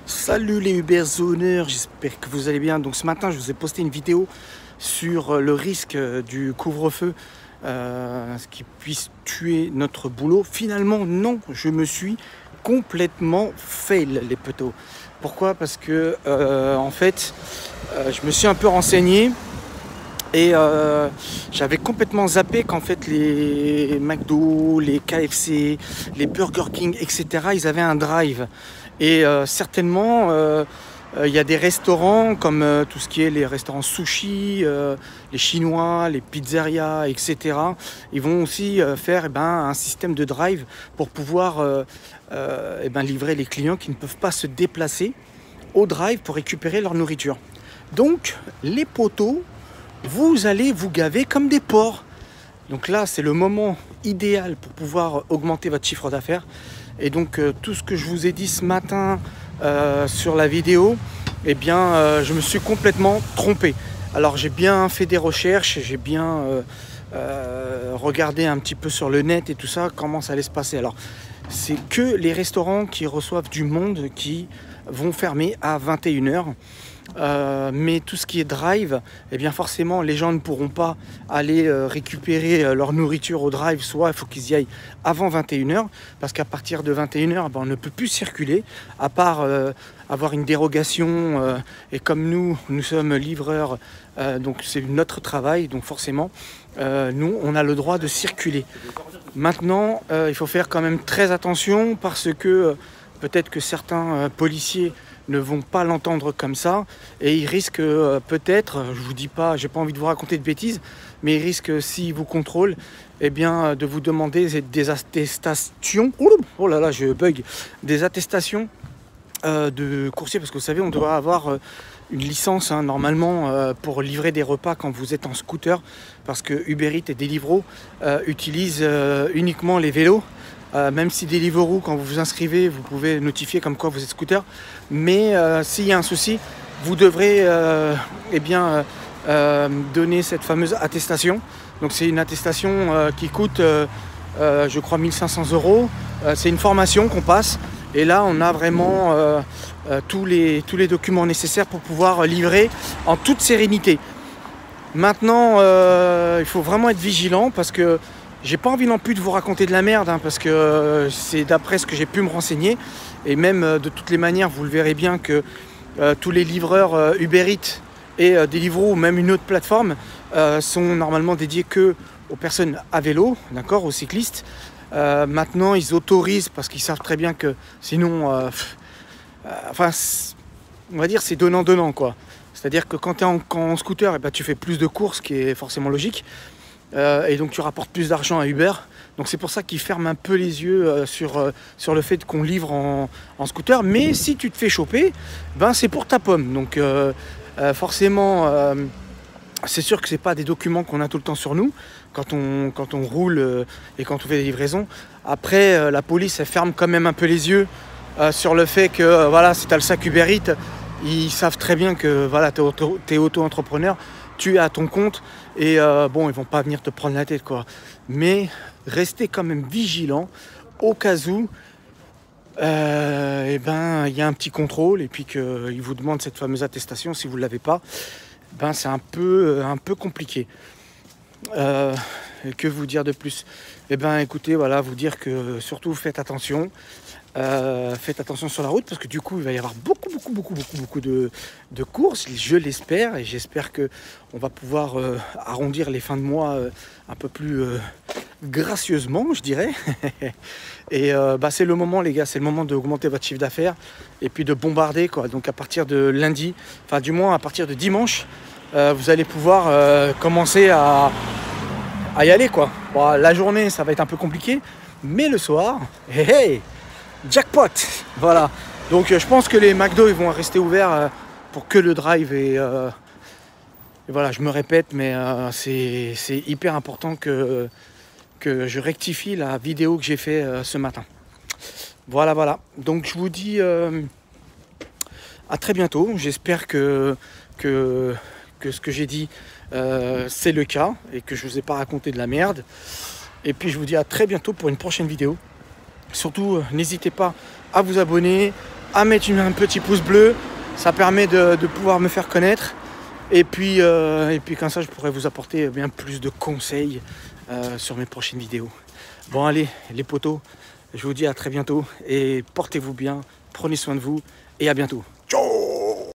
Salut les Uberzoners, j'espère que vous allez bien. Donc ce matin je vous ai posté une vidéo sur le risque du couvre-feu, ce qui puisse tuer notre boulot. Finalement non, je me suis complètement fail les potos. Pourquoi? Parce que en fait je me suis un peu renseigné et j'avais complètement zappé qu'en fait les McDo, les KFC, les Burger King, etc. ils avaient un drive. Et certainement, il y a des restaurants comme tout ce qui est les restaurants sushi, les chinois, les pizzerias, etc. Ils vont aussi faire un système de drive pour pouvoir livrer les clients qui ne peuvent pas se déplacer au drive pour récupérer leur nourriture. Donc, les potos, vous allez vous gaver comme des porcs. Donc là, c'est le moment idéal pour pouvoir augmenter votre chiffre d'affaires. Et donc, tout ce que je vous ai dit ce matin sur la vidéo, je me suis complètement trompé. Alors, j'ai bien fait des recherches, j'ai bien regardé un petit peu sur le net et tout ça, comment ça allait se passer. Alors, c'est que les restaurants qui reçoivent du monde qui vont fermer à 21 h. Mais tout ce qui est drive, forcément les gens ne pourront pas aller récupérer leur nourriture au drive, soit il faut qu'ils y aillent avant 21 h, parce qu'à partir de 21 h, on ne peut plus circuler, à part avoir une dérogation, et comme nous sommes livreurs, donc c'est notre travail, donc forcément nous on a le droit de circuler. Maintenant il faut faire quand même très attention, parce que peut-être que certains policiers ne vont pas l'entendre comme ça, et ils risquent peut-être, je vous dis pas, j'ai pas envie de vous raconter de bêtises, mais ils risquent, s'ils vous contrôlent, de vous demander des attestations, oh là là je bug, des attestations de coursier, parce que vous savez on doit avoir une licence normalement pour livrer des repas quand vous êtes en scooter, parce que Uber Eats et Deliveroo utilisent uniquement les vélos. Même si Deliveroo, quand vous vous inscrivez, vous pouvez notifier comme quoi vous êtes scooter. Mais s'il y a un souci, vous devrez donner cette fameuse attestation. Donc c'est une attestation qui coûte, je crois, 1 500 €. C'est une formation qu'on passe. Et là, on a vraiment tous les documents nécessaires pour pouvoir livrer en toute sérénité. Maintenant, il faut vraiment être vigilant, parce que j'ai pas envie non plus de vous raconter de la merde, parce que c'est d'après ce que j'ai pu me renseigner. Et même de toutes les manières, vous le verrez bien que tous les livreurs Uber Eats et Deliveroo, ou même une autre plateforme, sont normalement dédiés que aux personnes à vélo, d'accord, aux cyclistes. Maintenant, ils autorisent, parce qu'ils savent très bien que sinon, on va dire c'est donnant-donnant, quoi. C'est-à-dire que quand tu es en scooter, tu fais plus de courses, ce qui est forcément logique. Et donc tu rapportes plus d'argent à Uber. Donc c'est pour ça qu'ils ferment un peu les yeux sur le fait qu'on livre en scooter. Mais si tu te fais choper, c'est pour ta pomme. Donc forcément, c'est sûr que c'est pas des documents qu'on a tout le temps sur nous quand on roule et quand on fait des livraisons. Après, la police, elle ferme quand même un peu les yeux sur le fait que si tu as le sac Uber Eats, ils savent très bien que tu es auto-entrepreneur, tu es à ton compte, et ils vont pas venir te prendre la tête, quoi. Mais restez quand même vigilant au cas où il y a un petit contrôle, et puis qu'ils vous demandent cette fameuse attestation. Si vous ne l'avez pas, c'est un peu compliqué. Que vous dire de plus? Écoutez, vous dire que surtout faites attention. Faites attention sur la route, parce que du coup il va y avoir beaucoup de courses, je l'espère, et j'espère que on va pouvoir arrondir les fins de mois un peu plus gracieusement, je dirais. Et c'est le moment, les gars, c'est le moment d'augmenter votre chiffre d'affaires et puis de bombarder, quoi. Donc à partir de lundi, enfin du moins à partir de dimanche, vous allez pouvoir commencer à y aller, quoi. La journée ça va être un peu compliqué, mais le soir, hey, jackpot, voilà. Donc je pense que les McDo ils vont rester ouverts pour que le drive, et voilà, je me répète, mais c'est hyper important que je rectifie la vidéo que j'ai fait ce matin. Voilà. Donc je vous dis à très bientôt. J'espère que ce que j'ai dit c'est le cas, et que je vous ai pas raconté de la merde. Et puis je vous dis à très bientôt pour une prochaine vidéo. Surtout, n'hésitez pas à vous abonner, à mettre un petit pouce bleu. Ça permet de pouvoir me faire connaître. Et puis comme ça, je pourrais vous apporter bien plus de conseils sur mes prochaines vidéos. Bon, allez, les potos, je vous dis à très bientôt. Et portez-vous bien, prenez soin de vous et à bientôt.